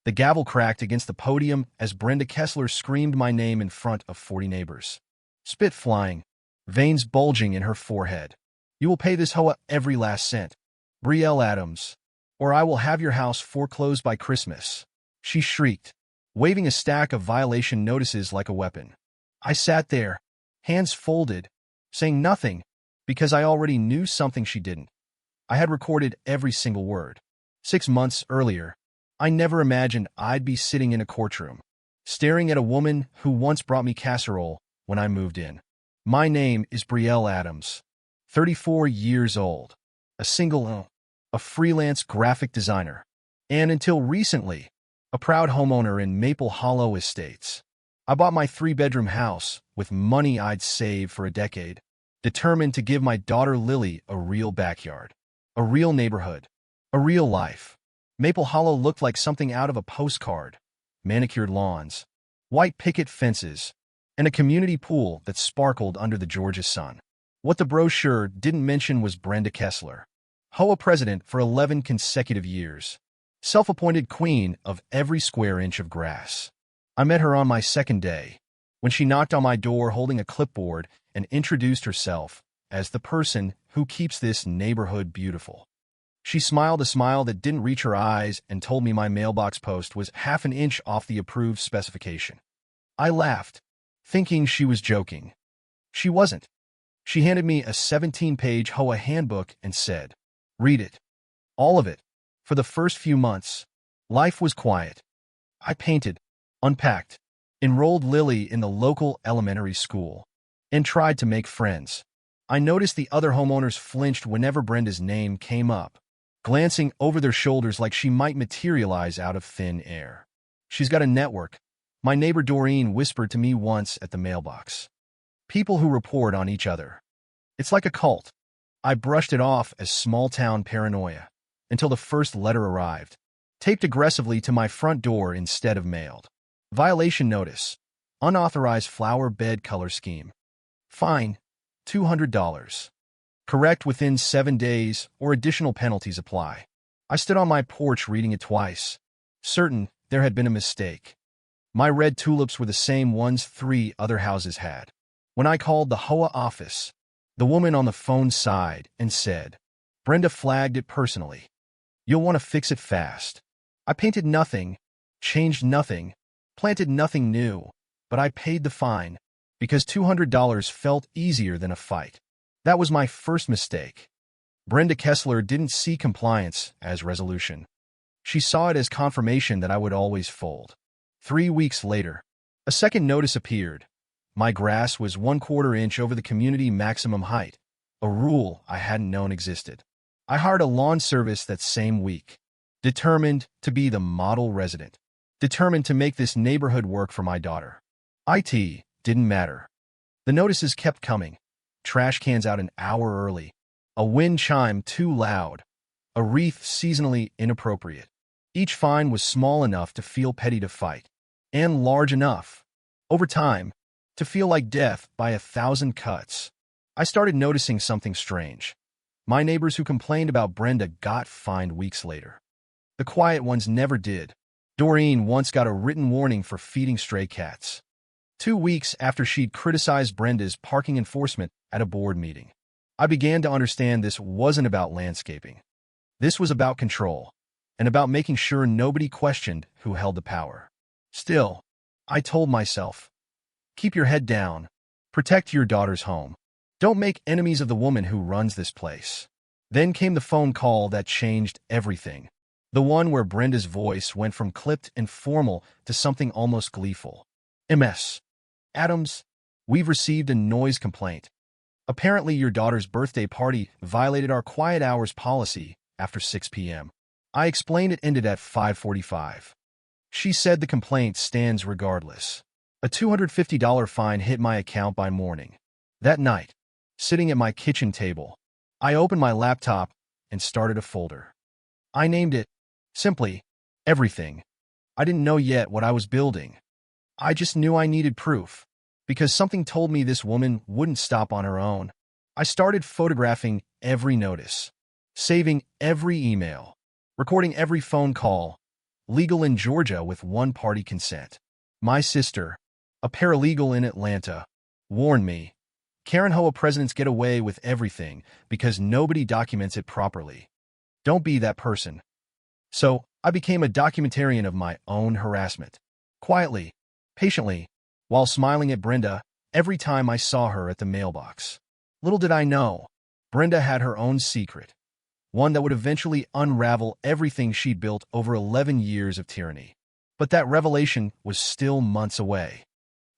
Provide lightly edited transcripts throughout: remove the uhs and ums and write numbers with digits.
The gavel cracked against the podium as Brenda Kessler screamed my name in front of 40 neighbors. Spit flying, veins bulging in her forehead. "You will pay this HOA every last cent, Brielle Adams, or I will have your house foreclosed by Christmas," she shrieked, waving a stack of violation notices like a weapon. I sat there, hands folded, saying nothing, because I already knew something she didn't. I had recorded every single word. 6 months earlier, I never imagined I'd be sitting in a courtroom, staring at a woman who once brought me casserole when I moved in. My name is Brielle Adams, 34 years old, a single, a freelance graphic designer, and until recently, a proud homeowner in Maple Hollow Estates. I bought my 3-bedroom house with money I'd saved for a decade, determined to give my daughter Lily a real backyard, a real neighborhood, a real life. Maple Hollow looked like something out of a postcard: manicured lawns, white picket fences, and a community pool that sparkled under the Georgia sun. What the brochure didn't mention was Brenda Kessler, HOA president for 11 consecutive years, self-appointed queen of every square inch of grass. I met her on my second day, when she knocked on my door holding a clipboard and introduced herself as the person who keeps this neighborhood beautiful. She smiled a smile that didn't reach her eyes and told me my mailbox post was half an inch off the approved specification. I laughed, thinking she was joking. She wasn't. She handed me a 17-page HOA handbook and said, "Read it. All of it." For the first few months, life was quiet. I painted, unpacked, enrolled Lily in the local elementary school, and tried to make friends. I noticed the other homeowners flinched whenever Brenda's name came up, glancing over their shoulders like she might materialize out of thin air. "She's got a network," my neighbor Doreen whispered to me once at the mailbox. "People who report on each other. It's like a cult." I brushed it off as small-town paranoia, until the first letter arrived, taped aggressively to my front door instead of mailed. Violation notice: unauthorized flower bed color scheme. Fine, $200. Correct within 7 days, or additional penalties apply. I stood on my porch reading it twice, certain there had been a mistake. My red tulips were the same ones 3 other houses had. When I called the HOA office, the woman on the phone sighed and said, "Brenda flagged it personally. You'll want to fix it fast." I painted nothing, changed nothing, planted nothing new, but I paid the fine, because $200 felt easier than a fight. That was my first mistake. Brenda Kessler didn't see compliance as resolution. She saw it as confirmation that I would always fold. 3 weeks later, a second notice appeared. My grass was 1/4 inch over the community maximum height, a rule I hadn't known existed. I hired a lawn service that same week, determined to be the model resident, determined to make this neighborhood work for my daughter. IT didn't matter. The notices kept coming. Trash cans out an hour early, a wind chime too loud, a wreath seasonally inappropriate. Each fine was small enough to feel petty to fight, and large enough, over time, to feel like death by 1,000 cuts. I started noticing something strange. My neighbors who complained about Brenda got fined weeks later. The quiet ones never did. Doreen once got a written warning for feeding stray cats, 2 weeks after she'd criticized Brenda's parking enforcement at a board meeting. I began to understand this wasn't about landscaping. This was about control, and about making sure nobody questioned who held the power. Still, I told myself, keep your head down, protect your daughter's home. Don't make enemies of the woman who runs this place. Then came the phone call that changed everything. The one where Brenda's voice went from clipped and formal to something almost gleeful. "Ms. Adams, we've received a noise complaint. Apparently your daughter's birthday party violated our quiet hours policy after 6 p.m. I explained it ended at 5:45. She said the complaint stands regardless. A $250 fine hit my account by morning. That night, sitting at my kitchen table, I opened my laptop and started a folder. I named it, simply, Everything. I didn't know yet what I was building. I just knew I needed proof, because something told me this woman wouldn't stop on her own. I started photographing every notice, saving every email, recording every phone call, legal in Georgia with one-party consent. My sister, a paralegal in Atlanta, warned me, Karen HOA presidents get away with everything because nobody documents it properly. Don't be that person. So, I became a documentarian of my own harassment. Quietly, patiently, while smiling at Brenda every time I saw her at the mailbox. Little did I know, Brenda had her own secret. One that would eventually unravel everything she'd built over 11 years of tyranny. But that revelation was still months away.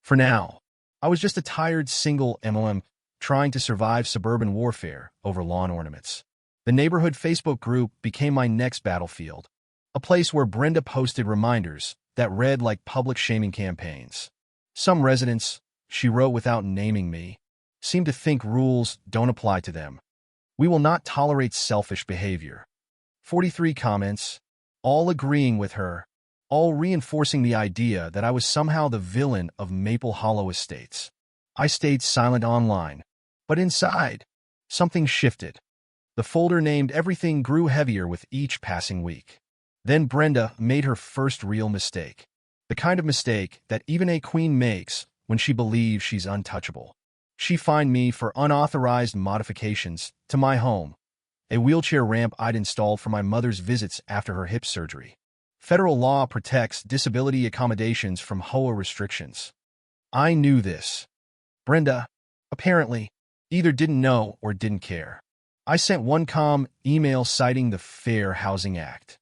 For now, I was just a tired single MOM trying to survive suburban warfare over lawn ornaments. The neighborhood Facebook group became my next battlefield, a place where Brenda posted reminders that read like public shaming campaigns. Some residents, she wrote without naming me, seem to think rules don't apply to them. We will not tolerate selfish behavior. 43 comments, all agreeing with her, all reinforcing the idea that I was somehow the villain of Maple Hollow Estates. I stayed silent online, but inside, something shifted. The folder named everything grew heavier with each passing week. Then Brenda made her first real mistake. The kind of mistake that even a queen makes when she believes she's untouchable. She fined me for unauthorized modifications to my home, a wheelchair ramp I'd installed for my mother's visits after her hip surgery. Federal law protects disability accommodations from HOA restrictions. I knew this. Brenda, apparently, either didn't know or didn't care. I sent one calm email citing the Fair Housing Act.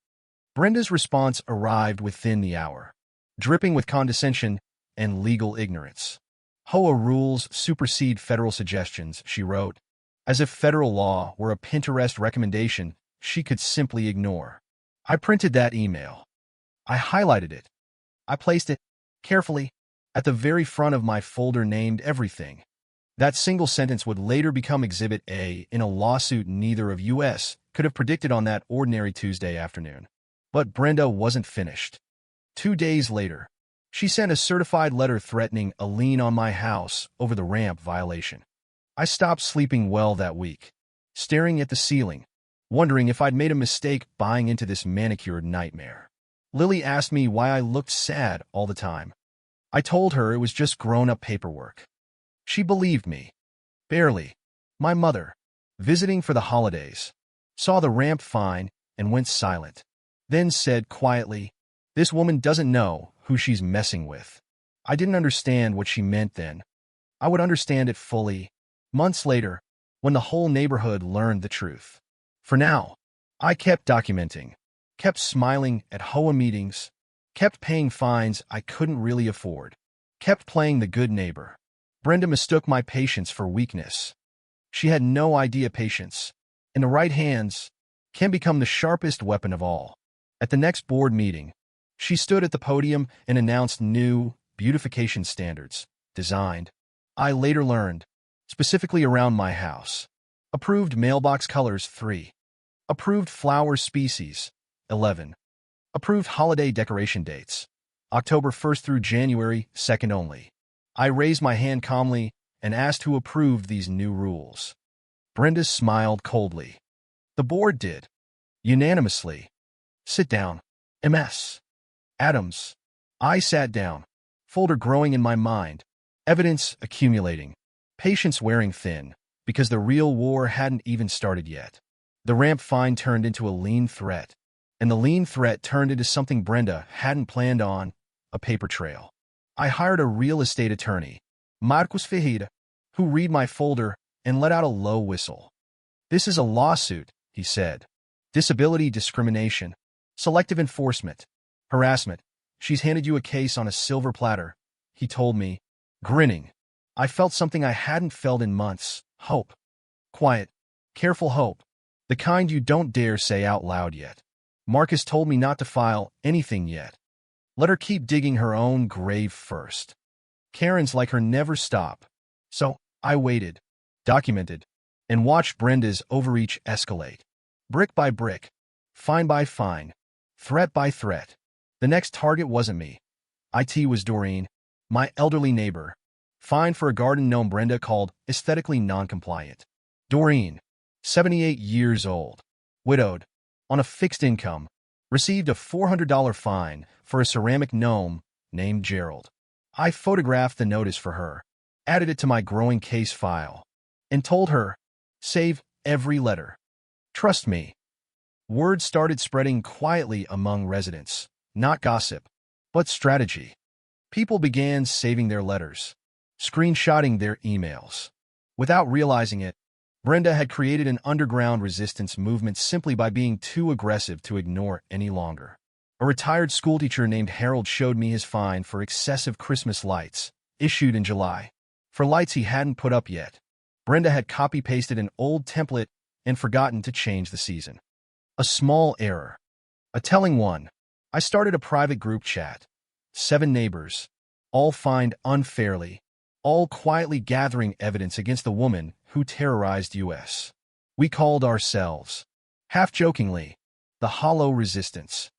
Brenda's response arrived within the hour, dripping with condescension and legal ignorance. HOA rules supersede federal suggestions, she wrote, as if federal law were a Pinterest recommendation she could simply ignore. I printed that email. I highlighted it. I placed it, carefully, at the very front of my folder named Everything. That single sentence would later become Exhibit A in a lawsuit neither of us could have predicted on that ordinary Tuesday afternoon. But Brenda wasn't finished. 2 days later, she sent a certified letter threatening a lien on my house over the ramp violation. I stopped sleeping well that week, staring at the ceiling, wondering if I'd made a mistake buying into this manicured nightmare. Lily asked me why I looked sad all the time. I told her it was just grown-up paperwork. She believed me. Barely. My mother, visiting for the holidays, saw the ramp fine and went silent, then said quietly, "This woman doesn't know who she's messing with." I didn't understand what she meant then. I would understand it fully, months later, when the whole neighborhood learned the truth. For now, I kept documenting, kept smiling at HOA meetings, kept paying fines I couldn't really afford, kept playing the good neighbor. Brenda mistook my patience for weakness. She had no idea patience, in the right hands, can become the sharpest weapon of all. At the next board meeting, she stood at the podium and announced new beautification standards, designed, I later learned, specifically around my house. Approved mailbox colors 3. Approved flower species 11. Approved holiday decoration dates October 1st through January 2nd only. I raised my hand calmly and asked who approved these new rules. Brenda smiled coldly. The board did. Unanimously. Sit down. MS. Adams. I sat down, folder growing in my mind, evidence accumulating, patience wearing thin, because the real war hadn't even started yet. The ramp fine turned into a lean threat, and the lean threat turned into something Brenda hadn't planned on, a paper trail. I hired a real estate attorney, Marcos Fejida, who read my folder and let out a low whistle. "This is a lawsuit," he said. "Disability discrimination, selective enforcement, harassment. She's handed you a case on a silver platter," he told me, grinning. I felt something I hadn't felt in months. Hope. Quiet, careful hope. The kind you don't dare say out loud yet. Marcus told me not to file anything yet. Let her keep digging her own grave first. Karens like her never stop. So, I waited, documented, and watched Brenda's overreach escalate. Brick by brick, fine by fine, threat by threat. The next target wasn't me. It was Doreen, my elderly neighbor, fined for a garden gnome Brenda called aesthetically non-compliant. Doreen, 78 years old, widowed, on a fixed income, Received a $400 fine for a ceramic gnome named Gerald. I photographed the notice for her, added it to my growing case file, and told her, save every letter. Trust me. Word started spreading quietly among residents, not gossip, but strategy. People began saving their letters, screenshotting their emails. Without realizing it, Brenda had created an underground resistance movement simply by being too aggressive to ignore any longer. A retired schoolteacher named Harold showed me his fine for excessive Christmas lights, issued in July. For lights he hadn't put up yet. Brenda had copy-pasted an old template and forgotten to change the season. A small error. A telling one. I started a private group chat. 7 neighbors, all fined unfairly, all quietly gathering evidence against the woman who terrorized us. We called ourselves, half-jokingly, the Hollow Resistance.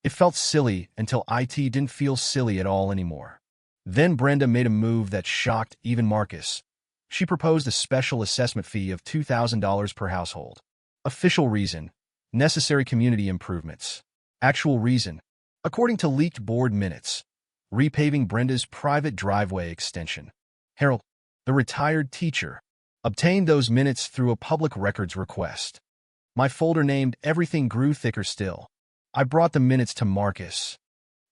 It felt silly until IT didn't feel silly at all anymore. Then Brenda made a move that shocked even Marcus. She proposed a special assessment fee of $2,000 per household. Official reason: necessary community improvements. Actual reason: according to leaked board minutes, repaving Brenda's private driveway extension. Harold, the retired teacher, obtained those minutes through a public records request. My folder named Everything grew thicker still. I brought the minutes to Marcus.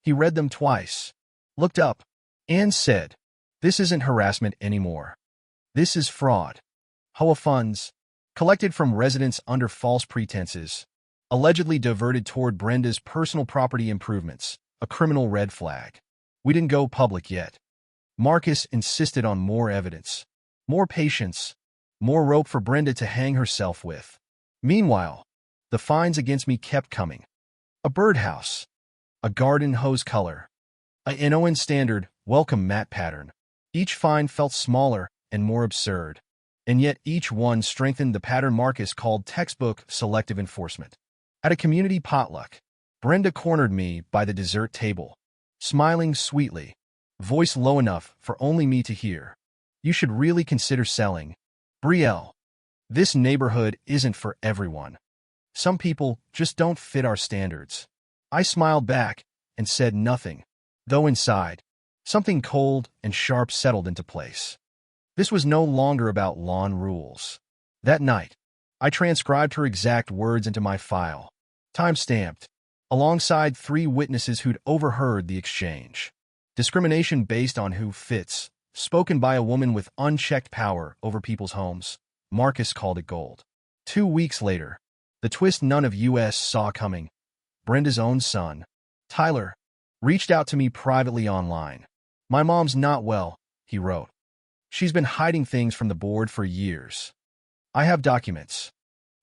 He read them twice, looked up, and said, "This isn't harassment anymore. This is fraud. HOA funds, collected from residents under false pretenses, allegedly diverted toward Brenda's personal property improvements, a criminal red flag." We didn't go public yet. Marcus insisted on more evidence, more patience, more rope for Brenda to hang herself with. Meanwhile, the fines against me kept coming. A birdhouse, a garden hose color, a NON standard welcome mat pattern. Each fine felt smaller and more absurd, and yet each one strengthened the pattern Marcus called textbook selective enforcement. At a community potluck, Brenda cornered me by the dessert table, smiling sweetly, voice low enough for only me to hear. "You should really consider selling, Brielle. This neighborhood isn't for everyone. Some people just don't fit our standards." I smiled back and said nothing, though inside, something cold and sharp settled into place. This was no longer about lawn rules. That night, I transcribed her exact words into my file, time-stamped, alongside 3 witnesses who'd overheard the exchange. Discrimination based on who fits, spoken by a woman with unchecked power over people's homes. Marcus called it gold. 2 weeks later, the twist none of us saw coming. Brenda's own son, Tyler, reached out to me privately online. "My mom's not well," he wrote. "She's been hiding things from the board for years. I have documents.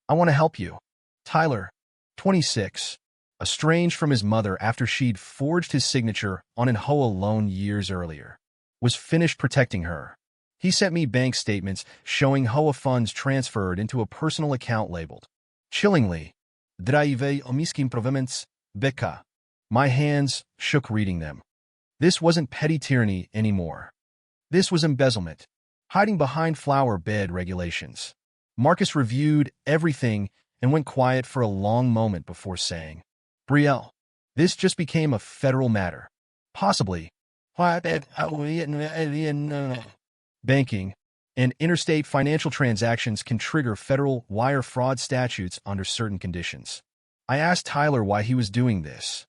I want to help you." Tyler, 26, estranged from his mother after she'd forged his signature on an HOA loan years earlier, was finished protecting her. He sent me bank statements showing HOA funds transferred into a personal account labeled, chillingly, Drive omiskim provements, Becca. My hands shook reading them. This wasn't petty tyranny anymore. This was embezzlement, hiding behind flower bed regulations. Marcus reviewed everything and went quiet for a long moment before saying, "Brielle, this just became a federal matter. Possibly. Banking and interstate financial transactions can trigger federal wire fraud statutes under certain conditions." I asked Tyler why he was doing this.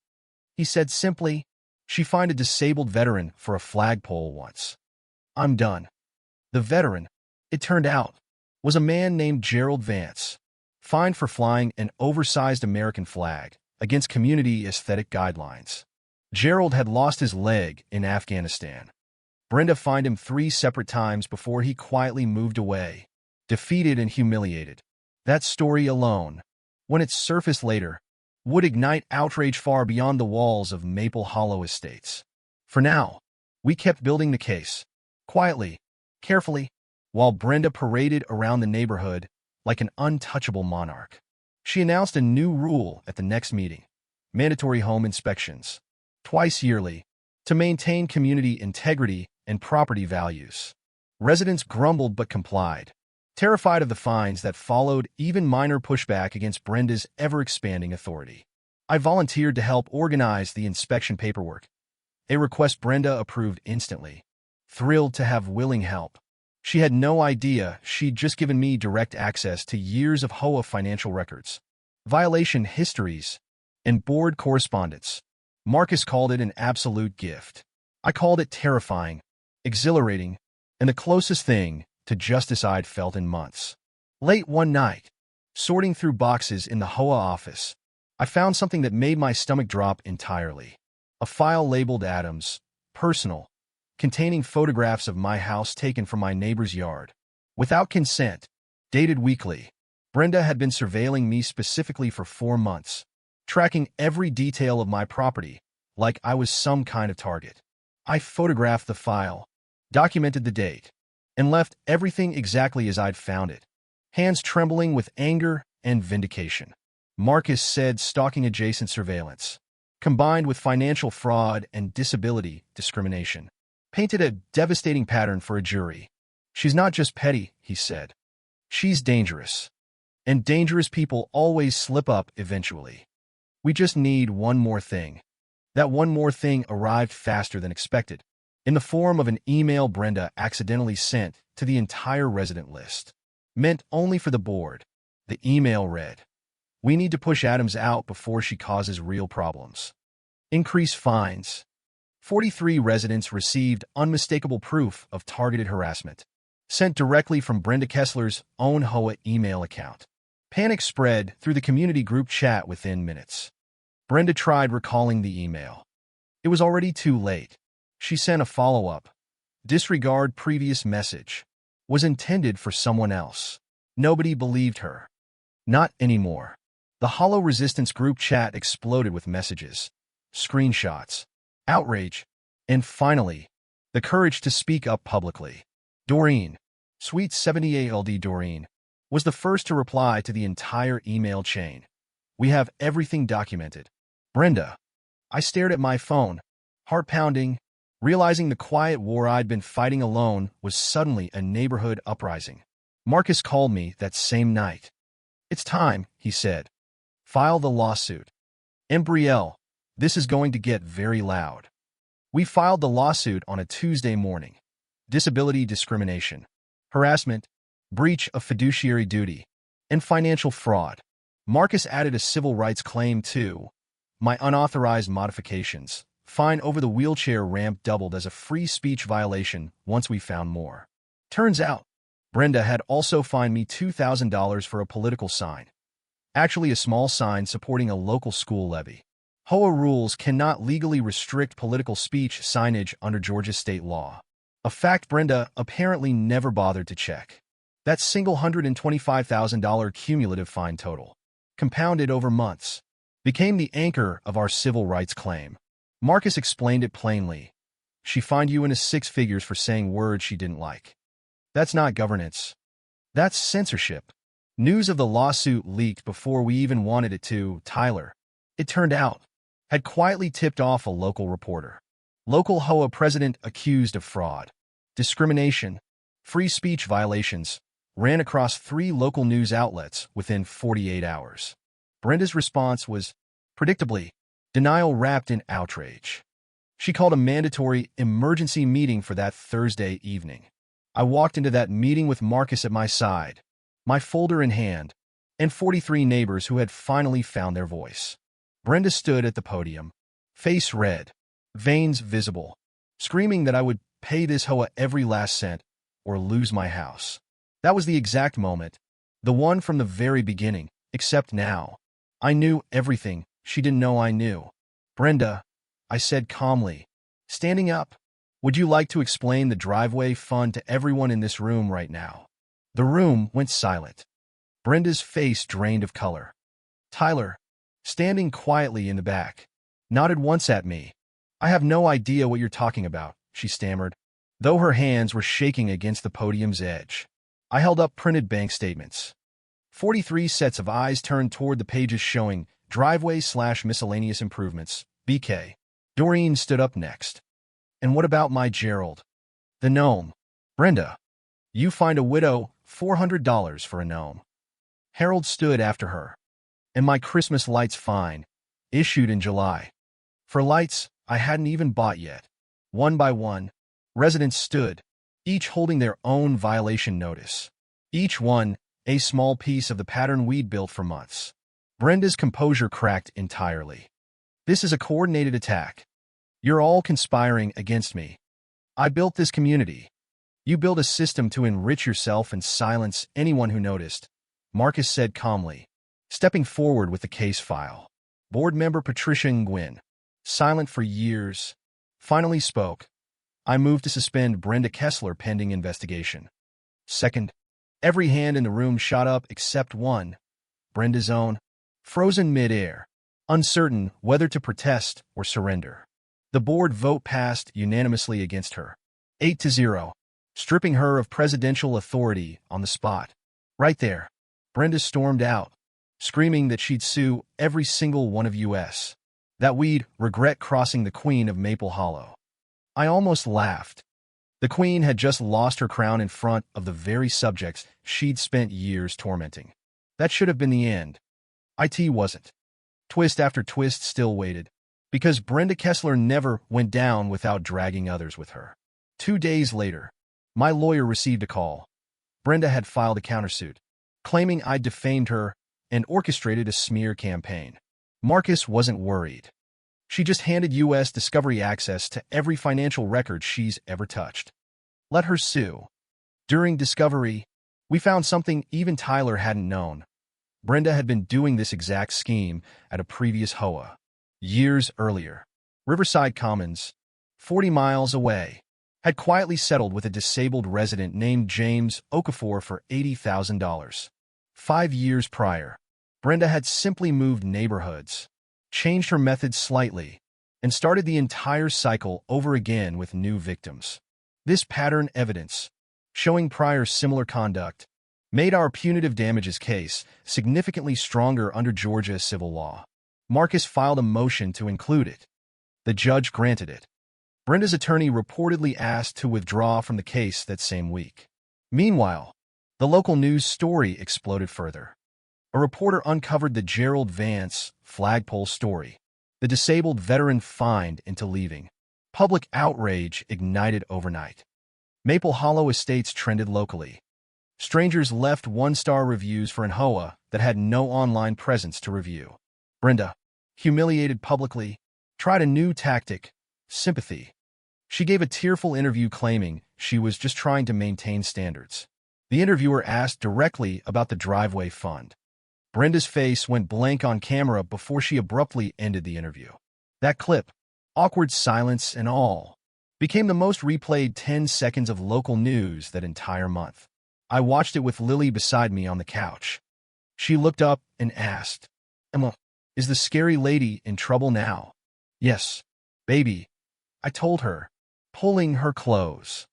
He said simply, "She fined a disabled veteran for a flagpole once." I'm done. The veteran, it turned out, was a man named Gerald Vance, fined for flying an oversized American flag against community aesthetic guidelines. Gerald had lost his leg in Afghanistan. Brenda fined him 3 separate times before he quietly moved away, defeated and humiliated. That story alone, when it surfaced later, would ignite outrage far beyond the walls of Maple Hollow Estates. For now, we kept building the case, quietly, carefully, while Brenda paraded around the neighborhood like an untouchable monarch. She announced a new rule at the next meeting: mandatory home inspections, twice yearly, to maintain community integrity and property values. Residents grumbled but complied, terrified of the fines that followed, even minor pushback against Brenda's ever-expanding authority. I volunteered to help organize the inspection paperwork, a request Brenda approved instantly. Thrilled to have willing help. She had no idea she'd just given me direct access to years of HOA financial records, violation histories, and board correspondence. Marcus called it an absolute gift. I called it terrifying, exhilarating, and the closest thing to justice I'd felt in months. Late one night, sorting through boxes in the HOA office, I found something that made my stomach drop entirely. A file labeled Adams, personal, containing photographs of my house taken from my neighbor's yard. Without consent, dated weekly. Brenda had been surveilling me specifically for 4 months, tracking every detail of my property like I was some kind of target. I photographed the file, documented the date, and left everything exactly as I'd found it, hands trembling with anger and vindication. Marcus said stalking adjacent surveillance, combined with financial fraud and disability discrimination, painted a devastating pattern for a jury. She's not just petty, he said. She's dangerous. And dangerous people always slip up eventually. We just need one more thing. That one more thing arrived faster than expected, in the form of an email Brenda accidentally sent to the entire resident list. Meant only for the board. The email read, "We need to push Adams out before she causes real problems. Increase fines." 43 residents received unmistakable proof of targeted harassment, sent directly from Brenda Kessler's own HOA email account. Panic spread through the community group chat within minutes. Brenda tried recalling the email. It was already too late. She sent a follow-up. Disregard previous message. Was intended for someone else. Nobody believed her. Not anymore. The Hollow Resistance group chat exploded with messages, screenshots, outrage, and finally, the courage to speak up publicly. Doreen, Suite 70ALD Doreen, was the first to reply to the entire email chain. "We have everything documented." Brenda. I stared at my phone, heart pounding, realizing the quiet war I'd been fighting alone was suddenly a neighborhood uprising. Marcus called me that same night. "It's time," he said. "File the lawsuit. Embrielle, this is going to get very loud." We filed the lawsuit on a Tuesday morning. Disability discrimination, harassment, breach of fiduciary duty, and financial fraud. Marcus added a civil rights claim too. My unauthorized modifications, fine over the wheelchair ramp doubled as a free speech violation once we found more. Turns out, Brenda had also fined me $2,000 for a political sign. Actually a small sign supporting a local school levy. HOA rules cannot legally restrict political speech signage under Georgia state law. A fact Brenda apparently never bothered to check. That single $125,000 cumulative fine total, compounded over months, became the anchor of our civil rights claim. Marcus explained it plainly. She fined you into 6 figures for saying words she didn't like. That's not governance. That's censorship. News of the lawsuit leaked before we even wanted it to. Tyler, it turned out, had quietly tipped off a local reporter. Local HOA president accused of fraud, discrimination, free speech violations, ran across 3 local news outlets within 48 hours. Brenda's response was, predictably, denial wrapped in outrage. She called a mandatory emergency meeting for that Thursday evening. I walked into that meeting with Marcus at my side, my folder in hand, and 43 neighbors who had finally found their voice. Brenda stood at the podium, face red, veins visible, screaming that I would pay this HOA every last cent or lose my house. That was the exact moment, the one from the very beginning, except now. I knew everything she didn't know I knew. "Brenda," I said calmly, standing up, "would you like to explain the driveway fund to everyone in this room right now?" The room went silent. Brenda's face drained of color. Tyler, standing quietly in the back, nodded once at me. "I have no idea what you're talking about," she stammered, though her hands were shaking against the podium's edge. I held up printed bank statements. 43 sets of eyes turned toward the pages showing driveway/miscellaneous improvements, BK. Doreen stood up next. "And what about my Gerald? The gnome?" "Brenda, you find a widow $400 for a gnome." Harold stood after her. "And my Christmas lights fine, Issued in July. For lights I hadn't even bought yet. One by one, residents stood, each holding their own violation notice. Each one a small piece of the pattern we'd built for months. Brenda's composure cracked entirely. This is a coordinated attack. You're all conspiring against me. I built this community. You built a system to enrich yourself and silence anyone who noticed, Marcus said calmly, stepping forward with the case file. Board member Patricia Nguyen, silent for years, finally spoke. I moved to suspend Brenda Kessler pending investigation. Second, every hand in the room shot up except one, Brenda's own, frozen mid-air, uncertain whether to protest or surrender. The board vote passed unanimously against her, 8-0, stripping her of presidential authority on the spot. Right there, Brenda stormed out, screaming that she'd sue every single one of us, that we'd regret crossing the Queen of Maple Hollow. I almost laughed. The Queen had just lost her crown in front of the very subjects she'd spent years tormenting. That should have been the end. It wasn't. Twist after twist still waited, because Brenda Kessler never went down without dragging others with her. 2 days later, my lawyer received a call. Brenda had filed a countersuit, claiming I'd defamed her and orchestrated a smear campaign. Marcus wasn't worried. She just handed U.S. Discovery access to every financial record she's ever touched. Let her sue. During discovery, we found something even Tyler hadn't known. Brenda had been doing this exact scheme at a previous HOA. Years earlier, Riverside Commons, 40 miles away, had quietly settled with a disabled resident named James Okafor for $80,000. 5 years prior, Brenda had simply moved neighborhoods, changed her methods slightly, and started the entire cycle over again with new victims. This pattern evidence, showing prior similar conduct, made our punitive damages case significantly stronger under Georgia civil law. Marcus filed a motion to include it. The judge granted it. Brenda's attorney reportedly asked to withdraw from the case that same week. Meanwhile, the local news story exploded further. A reporter uncovered the Gerald Vance flagpole story, the disabled veteran fined into leaving. Public outrage ignited overnight. Maple Hollow estates trended locally. Strangers left one-star reviews for an HOA that had no online presence to review. Brenda, humiliated publicly, tried a new tactic, sympathy. She gave a tearful interview claiming she was just trying to maintain standards. The interviewer asked directly about the driveway fund. Brenda's face went blank on camera before she abruptly ended the interview. That clip, awkward silence and all, became the most replayed 10 seconds of local news that entire month. I watched it with Lily beside me on the couch. She looked up and asked, "Emma, is the scary lady in trouble now?" "Yes, baby," I told her, pulling her close.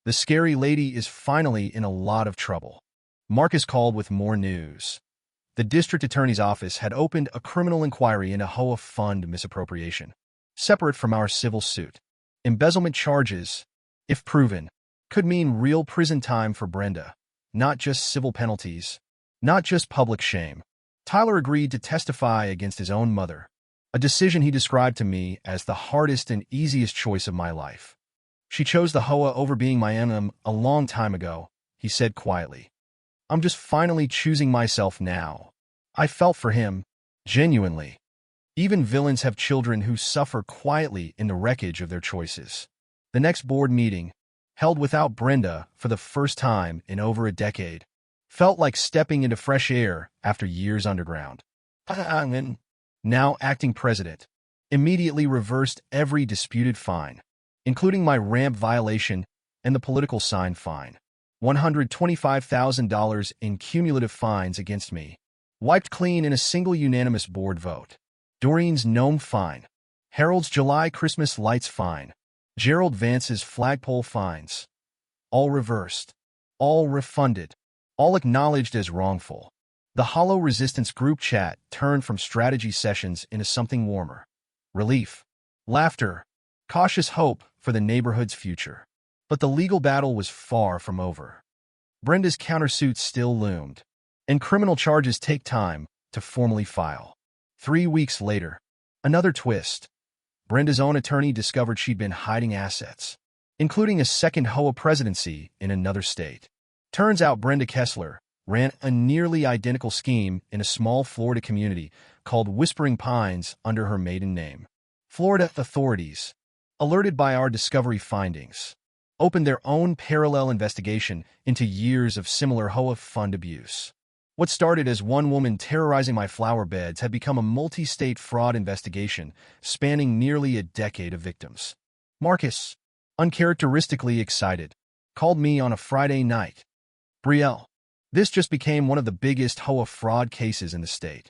"The scary lady is finally in a lot of trouble." Marcus called with more news. The district attorney's office had opened a criminal inquiry into HOA fund misappropriation, separate from our civil suit. Embezzlement charges, if proven, could mean real prison time for Brenda, not just civil penalties, not just public shame. Tyler agreed to testify against his own mother, a decision he described to me as the hardest and easiest choice of my life. "She chose the HOA over being my enemy a long time ago," he said quietly. "I'm just finally choosing myself now." I felt for him, genuinely. Even villains have children who suffer quietly in the wreckage of their choices. The next board meeting, held without Brenda for the first time in over a decade, felt like stepping into fresh air after years underground. Now acting president, immediately reversed every disputed fine, including my ramp violation and the political sign fine. $125,000 in cumulative fines against me, wiped clean in a single unanimous board vote. Doreen's gnome fine, Harold's July Christmas lights fine, Gerald Vance's flagpole fines. All reversed, all refunded, all acknowledged as wrongful. The Hollow Resistance group chat turned from strategy sessions into something warmer. Relief, laughter, cautious hope for the neighborhood's future. But the legal battle was far from over. Brenda's countersuit still loomed, and criminal charges take time to formally file. 3 weeks later, Another twist. Brenda's own attorney discovered she'd been hiding assets, including a second HOA presidency in another state. Turns out Brenda Kessler ran a nearly identical scheme in a small Florida community called Whispering Pines under her maiden name. Florida authorities, alerted by our discovery findings, opened their own parallel investigation into years of similar HOA fund abuse. What started as one woman terrorizing my flower beds had become a multi-state fraud investigation spanning nearly a decade of victims. Marcus, uncharacteristically excited, called me on a Friday night. Brielle, this just became one of the biggest HOA fraud cases in the state.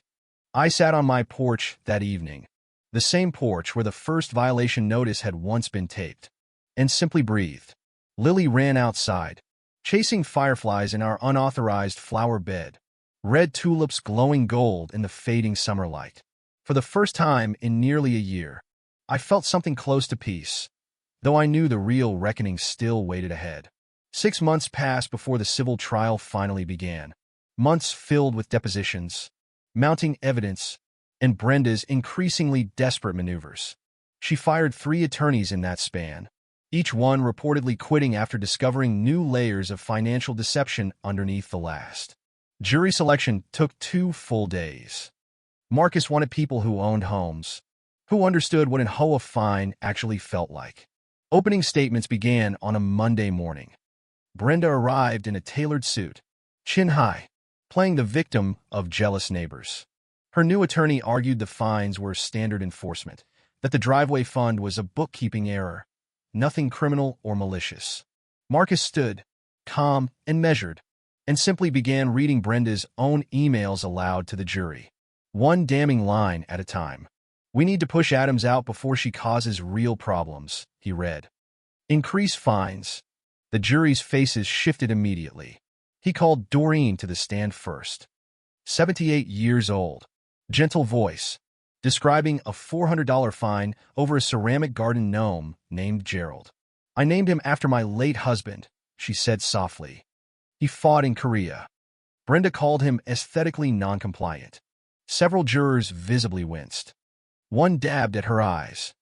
I sat on my porch that evening, the same porch where the first violation notice had once been taped, and simply breathed. Lily ran outside, chasing fireflies in our unauthorized flower bed, red tulips glowing gold in the fading summer light. For the first time in nearly a year, I felt something close to peace, though I knew the real reckoning still waited ahead. 6 months passed before the civil trial finally began. Months filled with depositions, mounting evidence, and Brenda's increasingly desperate maneuvers. She fired 3 attorneys in that span, each one reportedly quitting after discovering new layers of financial deception underneath the last. Jury selection took 2 full days. Marcus wanted people who owned homes, who understood what an HOA fine actually felt like. Opening statements began on a Monday morning. Brenda arrived in a tailored suit, chin high, playing the victim of jealous neighbors. Her new attorney argued the fines were standard enforcement, that the driveway fund was a bookkeeping error, nothing criminal or malicious. Marcus stood, calm and measured, and simply began reading Brenda's own emails aloud to the jury. One damning line at a time. "We need to push Adams out before she causes real problems," he read. "Increase fines." The jury's faces shifted immediately. He called Doreen to the stand first. 78 years old. Gentle voice, describing a $400 fine over a ceramic garden gnome named Gerald. "I named him after my late husband," she said softly. "He fought in Korea." Brenda called him aesthetically noncompliant. Several jurors visibly winced. One dabbed at her eyes.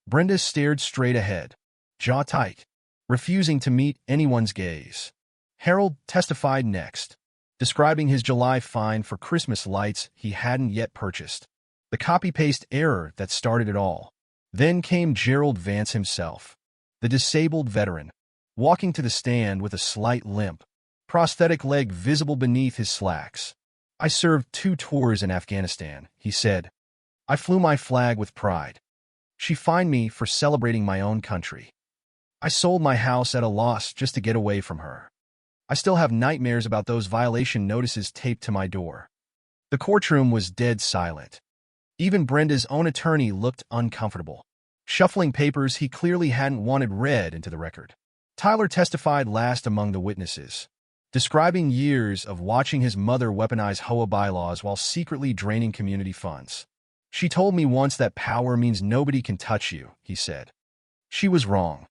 Brenda stared straight ahead, jaw tight, refusing to meet anyone's gaze. Harold testified next, describing his July fine for Christmas lights he hadn't yet purchased, the copy-paste error that started it all. Then came Gerald Vance himself, the disabled veteran, walking to the stand with a slight limp, prosthetic leg visible beneath his slacks. "I served 2 tours in Afghanistan," he said. "I flew my flag with pride. She fined me for celebrating my own country. I sold my house at a loss just to get away from her. I still have nightmares about those violation notices taped to my door." The courtroom was dead silent. Even Brenda's own attorney looked uncomfortable, shuffling papers he clearly hadn't wanted read into the record. Tyler testified last among the witnesses, describing years of watching his mother weaponize HOA bylaws while secretly draining community funds. "She told me once that power means nobody can touch you," he said. "She was wrong.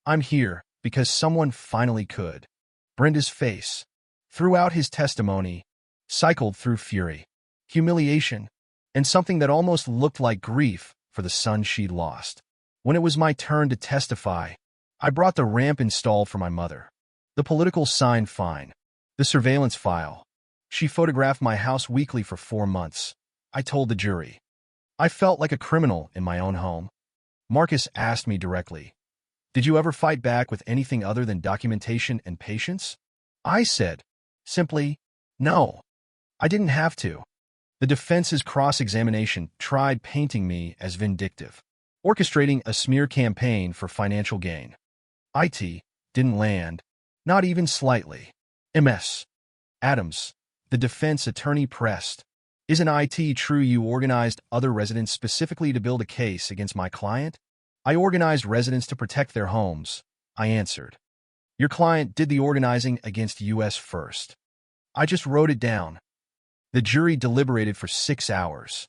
I'm here because someone finally could." Brenda's face, throughout his testimony, cycled through fury, humiliation, and something that almost looked like grief for the son she'd lost. "When it was my turn to testify, I brought the ramp installed for my mother, the political sign fine, the surveillance file. She photographed my house weekly for 4 months," I told the jury. "I felt like a criminal in my own home." Marcus asked me directly, "Did you ever fight back with anything other than documentation and patience?" I said, simply, "No, I didn't have to." The defense's cross-examination tried painting me as vindictive, orchestrating a smear campaign for financial gain. It didn't land, not even slightly. "Ms. Adams," the defense attorney pressed, "isn't it true you organized other residents specifically to build a case against my client?" "I organized residents to protect their homes," I answered. "Your client did the organizing against U.S. first. I just wrote it down." The jury deliberated for 6 hours.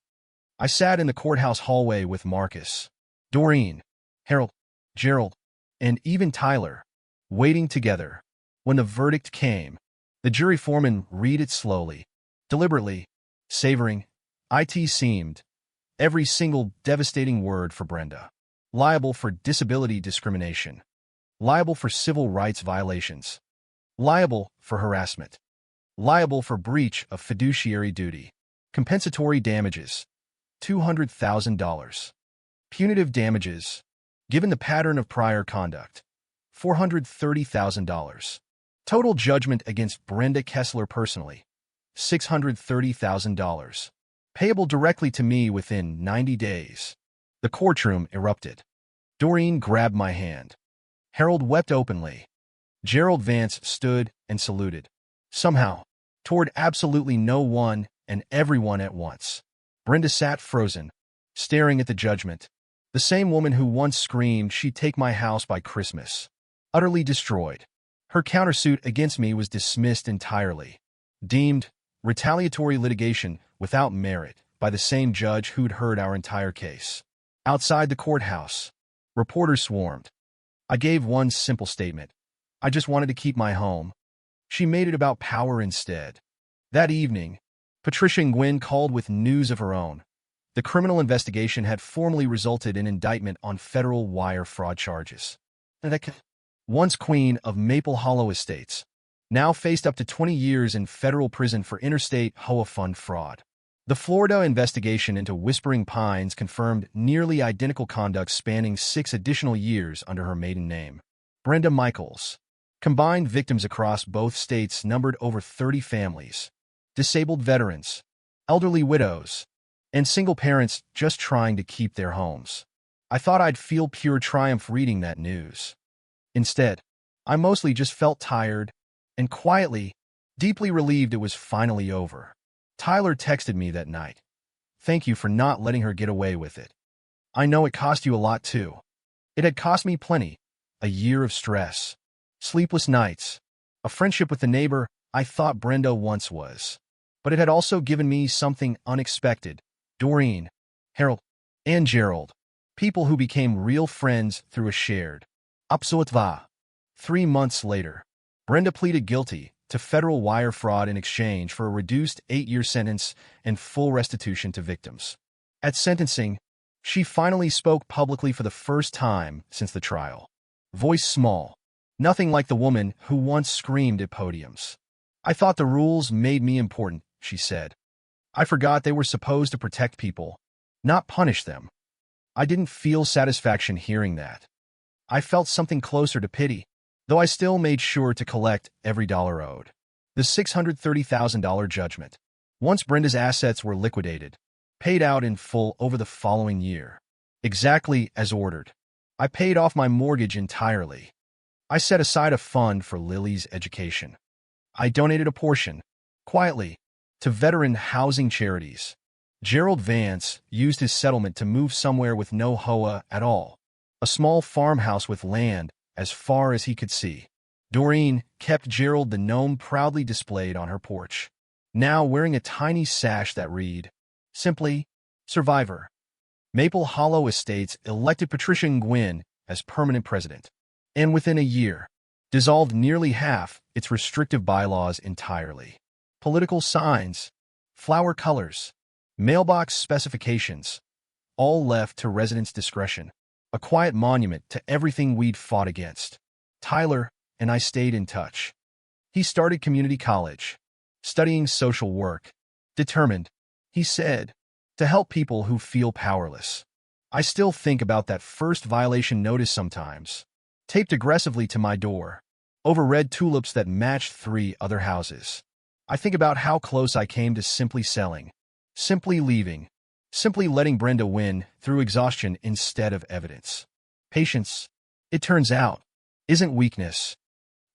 I sat in the courthouse hallway with Marcus, Doreen, Harold, Gerald, and even Tyler, waiting together. When the verdict came, the jury foreman read it slowly, deliberately, savoring. It seemed Every single devastating word for Brenda. Liable for disability discrimination. Liable for civil rights violations. Liable for harassment. Liable for breach of fiduciary duty. Compensatory damages, $200,000. Punitive damages, given the pattern of prior conduct, $430,000. Total judgment against Brenda Kessler personally, $630,000. Payable directly to me within 90 days. The courtroom erupted. Doreen grabbed my hand. Harold wept openly. Gerald Vance stood and saluted. Somehow, toward absolutely no one and everyone at once. Brenda sat frozen, staring at the judgment. The same woman who once screamed she'd take my house by Christmas. Utterly destroyed. Her countersuit against me was dismissed entirely. Deemed retaliatory litigation without merit by the same judge who'd heard our entire case. Outside the courthouse, reporters swarmed. I gave one simple statement. I just wanted to keep my home. She made it about power instead. That evening, Patricia Nguyen called with news of her own. The criminal investigation had formally resulted in indictment on federal wire fraud charges. Once queen of Maple Hollow Estates, now faced up to 20 years in federal prison for interstate HOA fund fraud. The Florida investigation into Whispering Pines confirmed nearly identical conduct spanning 6 additional years under her maiden name. Brenda Michaels. Combined victims across both states numbered over 30 families. Disabled veterans, elderly widows, and single parents just trying to keep their homes. I thought I'd feel pure triumph reading that news. Instead, I mostly just felt tired and quietly, deeply relieved it was finally over. Tyler texted me that night. Thank you for not letting her get away with it. I know it cost you a lot too. It had cost me plenty. A year of stress, sleepless nights, a friendship with the neighbor I thought Brenda once was. But it had also given me something unexpected. Doreen, Harold, and Gerald. People who became real friends through a shared absolutiva. 3 months later, Brenda pleaded guilty to federal wire fraud in exchange for a reduced 8-year sentence and full restitution to victims. At sentencing, she finally spoke publicly for the first time since the trial. Voice small, nothing like the woman who once screamed at podiums. I thought the rules made me important, she said. I forgot they were supposed to protect people, not punish them. I didn't feel satisfaction hearing that. I felt something closer to pity, though I still made sure to collect every dollar owed. The $630,000 judgment, once Brenda's assets were liquidated, paid out in full over the following year. Exactly as ordered. I paid off my mortgage entirely. I set aside a fund for Lily's education. I donated a portion, quietly, to veteran housing charities. Gerald Vance used his settlement to move somewhere with no HOA at all, a small farmhouse with land as far as he could see. Doreen kept Gerald the gnome proudly displayed on her porch, now wearing a tiny sash that read, simply, Survivor. Maple Hollow Estates elected Patricia Nguyen as permanent president, and within a year, dissolved nearly half its restrictive bylaws entirely. Political signs, flower colors, mailbox specifications, all left to residents' discretion. A quiet monument to everything we'd fought against. Tyler and I stayed in touch. He started community college, studying social work. Determined, he said, to help people who feel powerless. I still think about that first violation notice sometimes, taped aggressively to my door, over red tulips that matched 3 other houses. I think about how close I came to simply selling, simply leaving, simply letting Brenda win through exhaustion instead of evidence. Patience, it turns out, isn't weakness.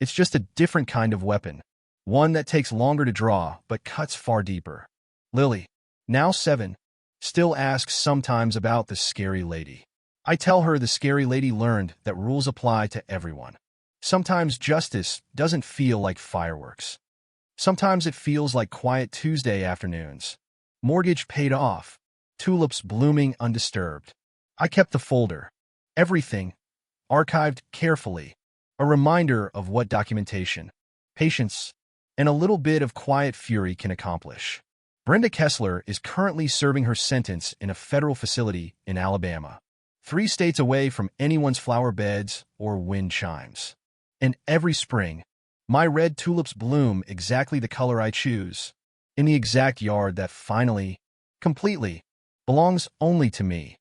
It's just a different kind of weapon, one that takes longer to draw but cuts far deeper. Lily, now 7, still asks sometimes about the scary lady. I tell her the scary lady learned that rules apply to everyone. Sometimes justice doesn't feel like fireworks. Sometimes it feels like quiet Tuesday afternoons. Mortgage paid off. Tulips blooming undisturbed. I kept the folder. Everything. Archived carefully. A reminder of what documentation, patience, and a little bit of quiet fury can accomplish. Brenda Kessler is currently serving her sentence in a federal facility in Alabama, 3 states away from anyone's flower beds or wind chimes. And every spring, my red tulips bloom exactly the color I choose, in the exact yard that finally, completely, belongs only to me.